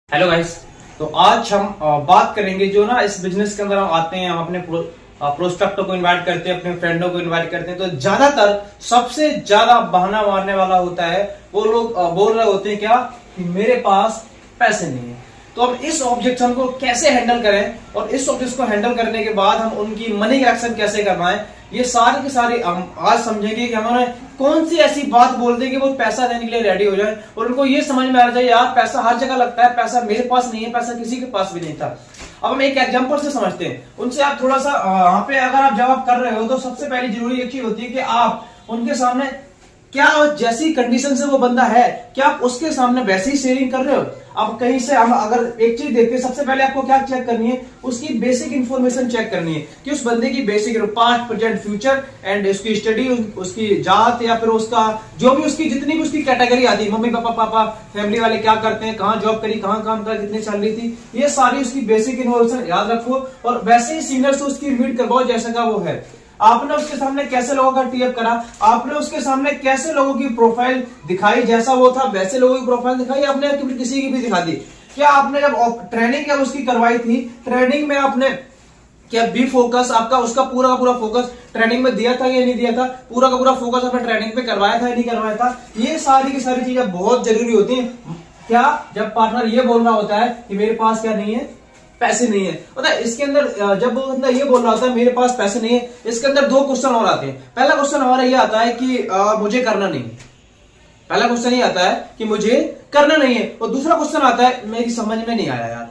Hello guys. तो आज हम बात करेंगे जो ना इस बिजनेस के अंदर हम आते हैं, हम अपने प्रोस्पेक्टों को इनवाइट करते हैं, अपने फ्रेंडों को इनवाइट करते हैं। तो ज्यादातर सबसे ज्यादा बहाना मारने वाला होता है, वो लोग बोल रहे होते हैं क्या कि मेरे पास पैसे नहीं है। तो अब इस ऑब्जेक्शन को कैसे हैंडल करें और इस ऑब्जेक्शन को हैंडल करने के बाद हम उनकी मनी कलेक्शन कैसे करवाएं, ये सारी की सारी हम आज समझेंगे कि हमारे कौन सी ऐसी बात बोल दे कि वो पैसा देने के लिए रेडी हो जाए और उनको ये समझ में आ जाए यार पैसा हर जगह लगता है, पैसा मेरे पास नहीं है, पैसा किसी के पास भी नहीं था। अब हम एक एग्जांपल से समझते हैं, उनसे आप थोड़ा सा वहां पे अगर आप जवाब कर रहे हो तो सबसे पहली जरूरी एक चीज होती है कि आप उनके सामने क्या जैसी कंडीशन से वो बंदा है क्या आप उसके सामने वैसे ही शेयरिंग कर रहे हो। अब कहीं से हम अगर एक चीज देखते हैं, सबसे पहले आपको क्या चेक करनी है, उसकी बेसिक इंफॉर्मेशन चेक करनी है कि उस बंदे की basic past present future and उसकी स्टडी, उसकी जात या फिर उसका जो भी उसकी जितनी भी उसकी कैटेगरी आती है, मम्मी पापा फैमिली वाले क्या करते हैं, कहाँ जॉब करी, कहाँ काम करा, कितनी सैलरी थी, ये सारी उसकी बेसिक इन्फॉर्मेशन याद रखो और वैसे ही सीनियर से उसकी मीट करवाओ जैसा का वो है। आपने उसके सामने कैसे लोगों का टीएफ करा, आपने उसके सामने कैसे लोगों की प्रोफाइल दिखाई, जैसा वो था वैसे लोगों की प्रोफाइल दिखाई, आपने किसी की भी दिखा दी। क्या आपने जब ट्रेनिंग जब उसकी करवाई थी, ट्रेनिंग में आपने क्या बी फोकस आपका उसका पूरा का पूरा फोकस ट्रेनिंग में दिया था या नहीं दिया था, पूरा का पूरा फोकस आपने ट्रेनिंग पे करवाया था या नहीं करवाया था। ये सारी की सारी चीजें बहुत जरूरी होती हैं। क्या जब पार्टनर ये बोल रहा होता है कि मेरे पास क्या नहीं है, पैसे नहीं है, पता है इसके अंदर जब वो बंदा ये बोल रहा होता है मेरे पास पैसे नहीं है, इसके अंदर दो क्वेश्चन और आते हैं। पहला क्वेश्चन हमारा ये आता है कि मुझे करना नहीं है, पहला क्वेश्चन ये आता है कि मुझे करना नहीं है, और दूसरा क्वेश्चन आता है मेरी समझ में नहीं आया यार।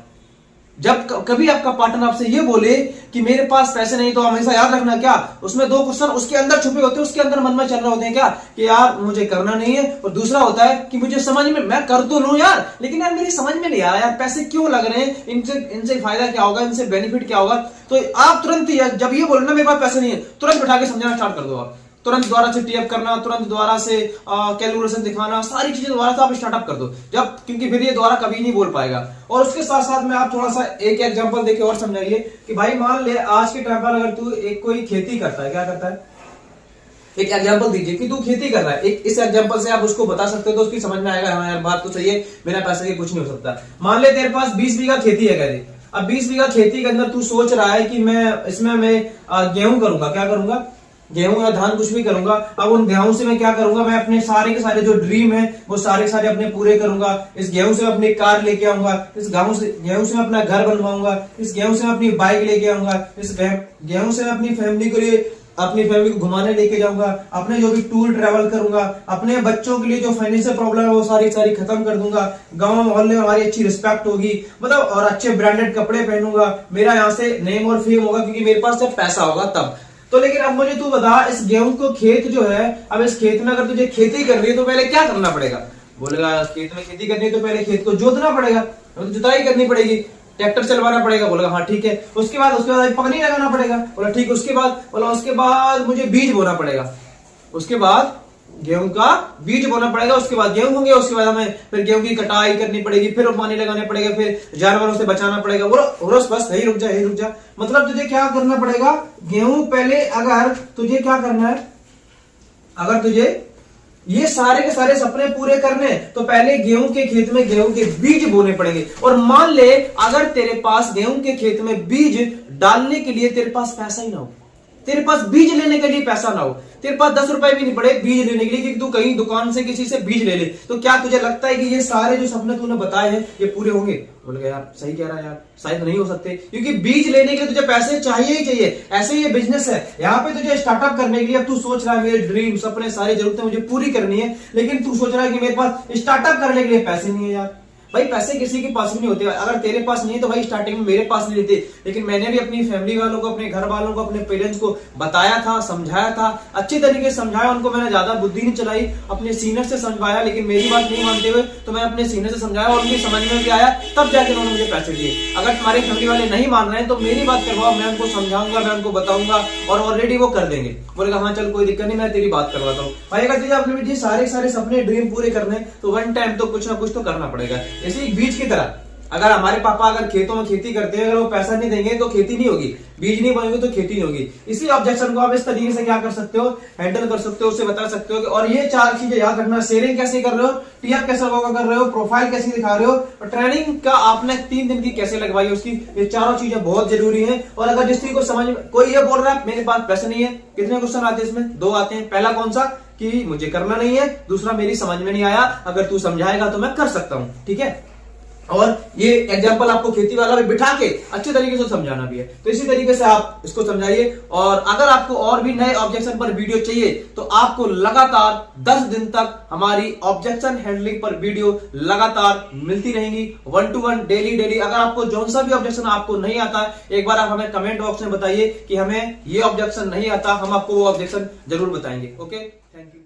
जब कभी आपका पार्टनर आपसे ये बोले कि मेरे पास पैसे नहीं, तो हमेशा याद रखना क्या उसमें दो क्वेश्चन उसके अंदर छुपे होते हैं, उसके अंदर मन में चल रहे होते हैं क्या कि यार मुझे करना नहीं है, और दूसरा होता है कि मुझे समझ में, मैं कर तो लूं यार लेकिन यार मेरी समझ में नहीं आ रहा यार, पैसे क्यों लग रहे हैं, इनसे फायदा क्या होगा, इनसे बेनिफिट क्या होगा। तो आप तुरंत जब ये बोले ना मेरे पास पैसे नहीं है, तुरंत बैठा के समझाना स्टार्ट कर दो। आप तुरंत दोबारा से टीएफ करना, तुरंत दोबारा से कैलकुलेशन दिखाना, सारी चीजें दोबारा से आप स्टार्टअप कर दो, जब क्योंकि फिर ये दोबारा कभी नहीं बोल पाएगा। और उसके साथ साथ में आप थोड़ा सा एक एग्जांपल देके और समझाइए कि भाई मान ले आज के टाइम पर अगर तू एक कोई खेती करता है, क्या करता है, एक एग्जांपल दीजिए कि तू खेती कर रहा है, एक इस एग्जांपल से आप उसको बता सकते हो तो उसकी समझ में आएगा हाँ यार बात तो सही है, बिना पैसे के कुछ नहीं हो सकता। मान ले तेरे पास 20 बीघा खेती है, कहते अब 20 बीघा खेती के अंदर तू सोच रहा है कि मैं गेहूं करूंगा, क्या करूंगा, गेहूं या धान कुछ भी करूंगा। अब उन गेहूं से मैं क्या करूंगा, मैं अपने सारे के सारे जो ड्रीम है वो सारे के सारे अपने पूरे करूंगा। इस गेहूं से मैं अपनी कार लेके आऊंगा, इस गेहूं से मैं अपना घर बनवाऊंगा, इस गेहूं से मैं अपनी बाइक लेके आऊंगा, इस गेहूं से मैं अपनी फैमिली को घुमाने लेके जाऊंगा, अपने जो भी टूर ट्रेवल करूंगा, अपने बच्चों के लिए जो फाइनेंशियल प्रॉब्लम है वो सारी खत्म कर दूंगा, गांव मोहल्ले में हमारी अच्छी रिस्पेक्ट होगी, मतलब और अच्छे ब्रांडेड कपड़े पहनूंगा, मेरा यहाँ से नेम और फेम होगा क्योंकि मेरे पास जब पैसा होगा तब। तो लेकिन अब मुझे तू बता, इस गेहूं को खेत जो है, अब इस खेत में अगर तुझे खेती करनी है तो पहले क्या करना पड़ेगा, बोलेगा खेत में खेती करनी है तो पहले खेत को जोतना पड़ेगा, जुताई करनी पड़ेगी, ट्रैक्टर चलवाना पड़ेगा, बोलेगा हाँ ठीक है। उसके बाद पानी लगाना पड़ेगा, बोला ठीक है। उसके बाद मुझे बीज बोना पड़ेगा, उसके बाद गेहूं का बीज बोना पड़ेगा, उसके बाद गेहूं होंगे, उसके बाद हमें फिर गेहूं की कटाई करनी पड़ेगी, फिर पानी लगाने पड़ेगा, फिर जानवरों से बचाना पड़ेगा। बोलो बस यही रुक जा। मतलब तुझे क्या करना पड़ेगा, गेहूं पहले अगर तुझे क्या करना है, अगर तुझे ये सारे के सारे सपने पूरे करने तो पहले गेहूं के खेत में गेहूं के बीज बोने पड़ेंगे। और मान ले अगर तेरे पास गेहूं के खेत में बीज डालने के लिए तेरे पास पैसा ही ना हो, तेरे पास बीज लेने के लिए पैसा ना हो, तेरे पास 10 रुपए भी नहीं पड़े बीज लेने के लिए कि तू कहीं दुकान से किसी से बीज ले ले, तो क्या तुझे लगता है कि ये सारे जो सपने तूने बताए हैं ये पूरे होंगे? बोल गया यार सही कह रहा है यार, शायद नहीं हो सकते, क्योंकि बीज लेने के लिए तुझे पैसे चाहिए ही चाहिए। ऐसे ही ये बिजनेस है, यहाँ पे तुझे स्टार्टअप करने के लिए अब तू सोच रहा है मेरे ड्रीम सपने सारी जरूरतें मुझे पूरी करनी है, लेकिन तू सोच रहा है कि मेरे पास स्टार्टअप करने के लिए पैसे नहीं है। यार भाई पैसे किसी के पास भी नहीं होते, अगर तेरे पास नहीं है तो भाई स्टार्टिंग में मेरे पास नहीं लेते, लेकिन मैंने भी अपनी फैमिली वालों को, अपने घर वालों को, अपने पेरेंट्स को बताया था, समझाया था, अच्छी तरीके से समझाया उनको, मैंने ज्यादा बुद्धि नहीं चलाई, अपने सीनियर से समझाया, लेकिन मेरी बात नहीं मानते हुए तो मैं अपने सीनियर से समझाया और उनकी समझ में भी आया, तब जाके उन्होंने मुझे पैसे दिए। अगर तुम्हारे फैमिली वाले नहीं मान रहे हैं तो मेरी बात करवाओ, मैं उनको समझाऊंगा, मैं उनको बताऊंगा और ऑलरेडी वो कर देंगे। बोलेगा हाँ चल कोई दिक्कत नहीं, मैं तेरी बात करवाता हूँ। भाई अगर तुझे अपने सारे सपने ड्रीम पूरे करने तो वन टाइम तो कुछ ना कुछ तो करना पड़ेगा। जैसे एक बीज की तरह अगर हमारे पापा अगर खेतों में खेती करते हैं, अगर वो पैसा नहीं देंगे तो खेती नहीं होगी, बीज नहीं बोएंगे तो खेती नहीं होगी। इसी ऑब्जेक्शन को आप इस तरीके से क्या कर सकते हो, हैंडल कर सकते हो, उसे बता सकते हो कि और ये 4 चीजें याद रखना, शेयरिंग कैसे कर रहे हो, टीएफ कैसे लोगों कर रहे हो, प्रोफाइल कैसे दिखा रहे हो, और ट्रेनिंग का आपने 3 दिन की कैसे लगवाई उसकी, ये चारों चीजें बहुत जरूरी है। और अगर जिस चीज को समझ में कोई ये बोल रहा है मेरे पास पैसे नहीं है, कितने क्वेश्चन आते हैं इसमें? 2 आते हैं। पहला कौन सा कि मुझे करना नहीं है, दूसरा मेरी समझ में नहीं आया, अगर तू समझाएगा तो मैं कर सकता हूं, ठीक है। और ये एग्जाम्पल आपको खेती वाला भी बिठा के अच्छे तरीके से समझाना भी है, तो इसी तरीके से आप इसको समझाइए। और अगर आपको और भी नए ऑब्जेक्शन पर वीडियो चाहिए तो आपको लगातार 10 दिन तक हमारी ऑब्जेक्शन हैंडलिंग पर वीडियो लगातार मिलती रहेंगी, 1 to 1 डेली। अगर आपको जौन सा भी ऑब्जेक्शन आपको नहीं आता है, एक बार आप हमें कमेंट बॉक्स में बताइए कि हमें ये ऑब्जेक्शन नहीं आता, हम आपको वो ऑब्जेक्शन जरूर बताएंगे। Okay, thank you.